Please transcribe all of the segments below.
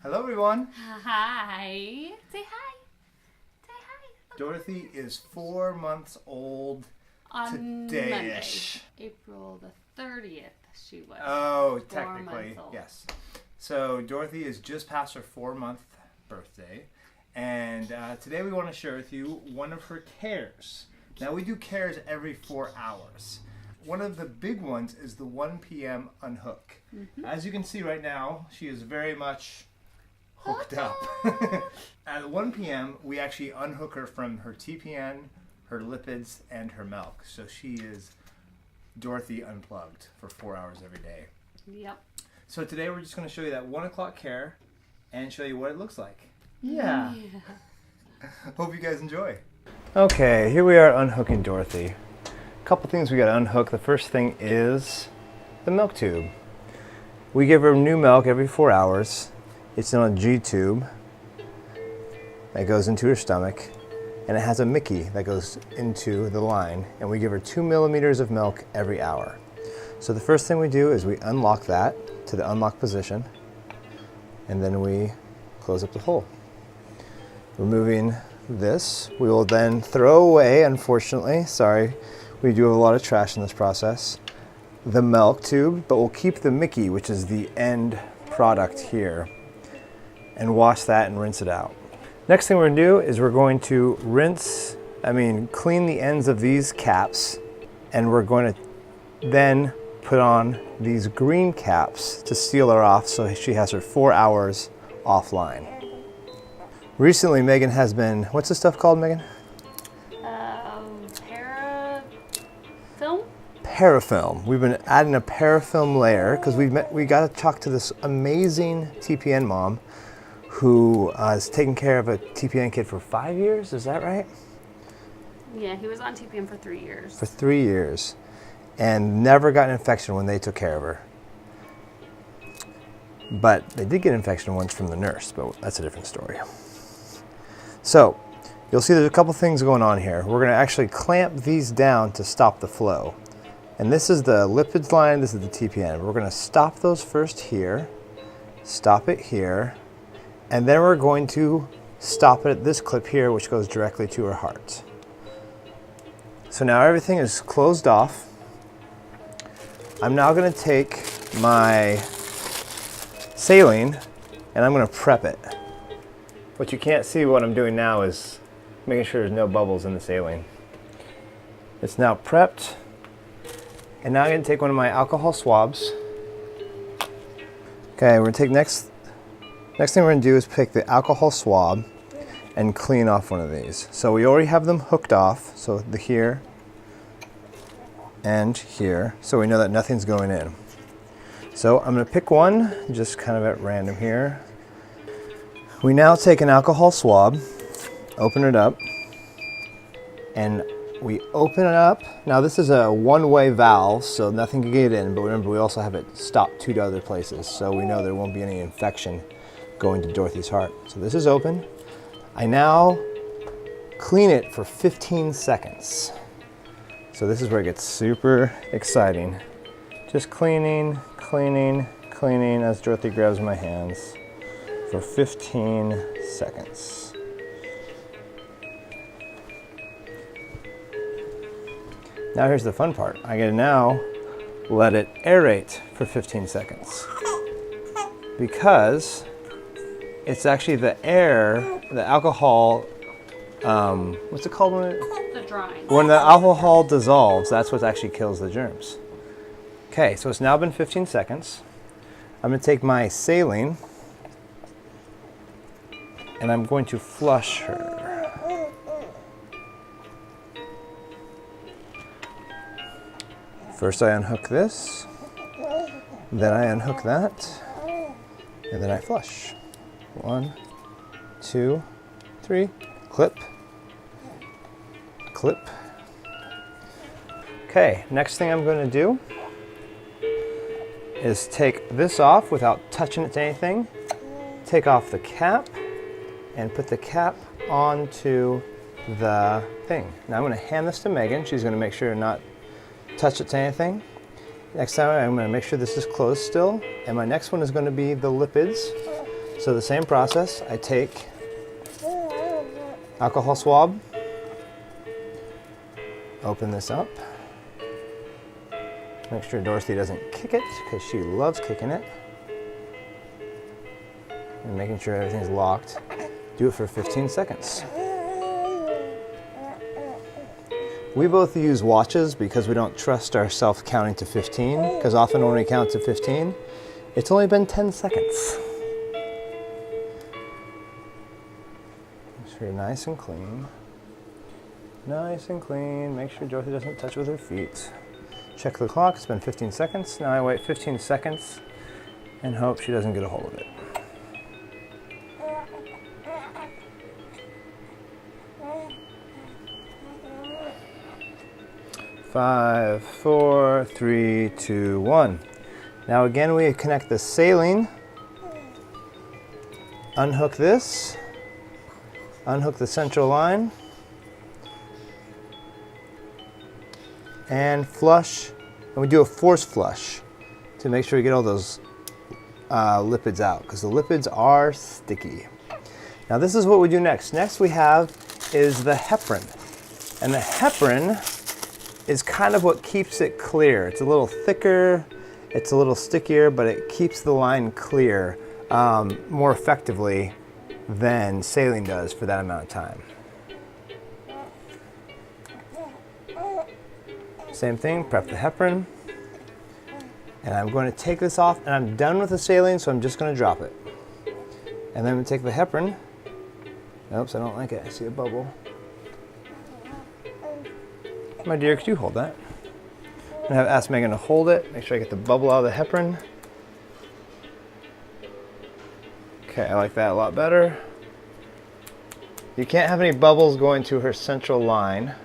Hello, everyone. Hi. Say hi. Say hi. Dorothy is 4 months old On today-ish. Monday, April the 30th, she was. Oh, 4 technically, months old. yes. So Dorothy is just past her 4-month birthday, and today we want to share with you one of her cares. Now we do cares every 4 hours. One of the big ones is the 1 p.m. unhook. Mm-hmm. As you can see right now, she is very much hooked up. At 1 p.m., we actually unhook her from her TPN, her lipids, and her milk. So she is Dorothy unplugged for 4 hours every day. Yep. So today we're just going to show you that 1 o'clock care and show you what it looks like. Yeah. Hope you guys enjoy. Okay, here we are unhooking Dorothy. A couple things we got to unhook. The first thing is the milk tube. We give her new milk every 4 hours. It's in a G tube that goes into her stomach, and it has a Mickey that goes into the line, and we give her 2 millimeters of milk every hour. So the first thing we do is we unlock that to the unlock position, and then we close up the hole. Removing this, we will then throw away, unfortunately, sorry, we do have a lot of trash in this process, the milk tube, but we'll keep the Mickey, which is the end product here, and wash that and rinse it out. Next thing we're going to do is we're going to clean the ends of these caps, and we're going to then put on these green caps to seal her off so she has her 4 hours offline. Recently, Megan has been, what's this stuff called, Megan? Parafilm? Parafilm. We've been adding a parafilm layer because we got to talk to this amazing TPN mom who is taking care of a TPN kid for 5 years. Is that right? Yeah, he was on TPN for 3 years. For 3 years, and never got an infection when they took care of her. But they did get an infection once from the nurse, but that's a different story. So you'll see there's a couple things going on here. We're going to actually clamp these down to stop the flow. And this is the lipids line, this is the TPN. We're going to stop those first here, stop it here, and then we're going to stop it at this clip here, which goes directly to her heart. So now everything is closed off. I'm now going to take my saline and I'm going to prep it. What you can't see what I'm doing now is making sure there's no bubbles in the saline. It's now prepped. And now I'm going to take one of my alcohol swabs. Okay, we're going to take next thing we're going to do is pick the alcohol swab and clean off one of these. So we already have them hooked off, so the here and here, so we know that nothing's going in. So I'm going to pick one, just kind of at random here. We now take an alcohol swab, open it up, and we open it up. Now this is a one-way valve, so nothing can get in, but remember we also have it stopped 2 other places, so we know there won't be any infection going to Dorothy's heart. So this is open. I now clean it for 15 seconds. So this is where it gets super exciting. Just cleaning, cleaning, cleaning as Dorothy grabs my hands for 15 seconds. Now here's the fun part. I gotta now let it aerate for 15 seconds because it's actually the air, the alcohol, what's it called The drying. when the alcohol dissolves, that's what actually kills the germs. Okay, so it's now been 15 seconds. I'm gonna take my saline and I'm going to flush her. First I unhook this, then I unhook that, and then I flush. 1, 2, 3, clip, clip. Okay, next thing I'm going to do is take this off without touching it to anything, take off the cap, and put the cap onto the thing. Now I'm going to hand this to Megan. She's going to make sure to not touch it to anything. Next time I'm going to make sure this is closed still. And my next one is going to be the lipids. So the same process, I take alcohol swab, open this up, make sure Dorothy doesn't kick it because she loves kicking it, and making sure everything's locked. Do it for 15 seconds. We both use watches because we don't trust ourselves counting to 15, because often when we count to 15, it's only been 10 seconds. Make sure you're nice and clean. Nice and clean. Make sure Dorothy doesn't touch with her feet. Check the clock, it's been 15 seconds. Now I wait 15 seconds and hope she doesn't get a hold of it. 5, 4, 3, 2, 1. Now again we connect the saline, unhook this, unhook the central line, and flush, and we do a force flush to make sure we get all those lipids out, because the lipids are sticky. Now this is what we do next. Next we have is the heparin, and the heparin is kind of what keeps it clear. It's a little thicker, it's a little stickier, but it keeps the line clear more effectively than saline does for that amount of time. Same thing, prep the heparin, and I'm going to take this off, and I'm done with the saline, so I'm just going to drop it. And then we take the heparin. Oops, I don't like it. I see a bubble. My dear, could you hold that? I'm gonna ask Megan to hold it. Make sure I get the bubble out of the heparin. Okay, I like that a lot better. You can't have any bubbles going to her central line.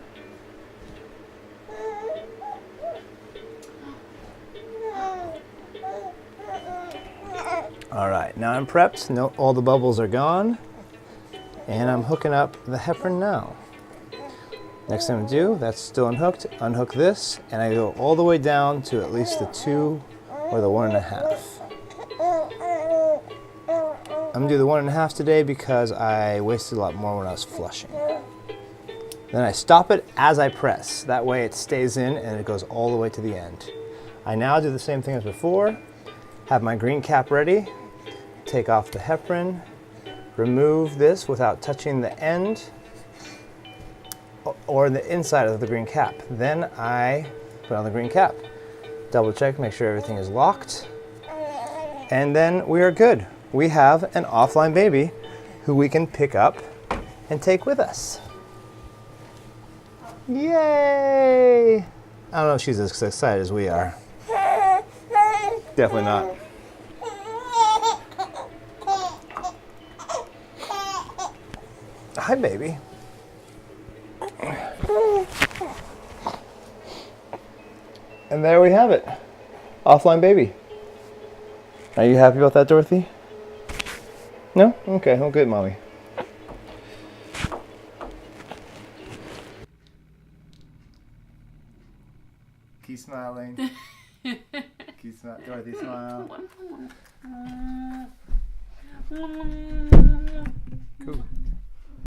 All right, now I'm prepped. No, all the bubbles are gone. And I'm hooking up the heparin now. Next thing I do, that's still unhooked, unhook this, and I go all the way down to at least the 2 or the 1.5. I'm gonna do the 1.5 today because I wasted a lot more when I was flushing. Then I stop it as I press. That way it stays in and it goes all the way to the end. I now do the same thing as before, have my green cap ready, take off the heparin, remove this without touching the end or the inside of the green cap. Then I put on the green cap. Double check, make sure everything is locked. And then we are good. We have an offline baby who we can pick up and take with us. Yay! I don't know if she's as excited as we are. Definitely not. Hi, baby. And there we have it. Offline baby. Are you happy about that, Dorothy? No? Okay, well good, Mommy. Keep smiling. Keep smiling. Dorothy, smile. Cool.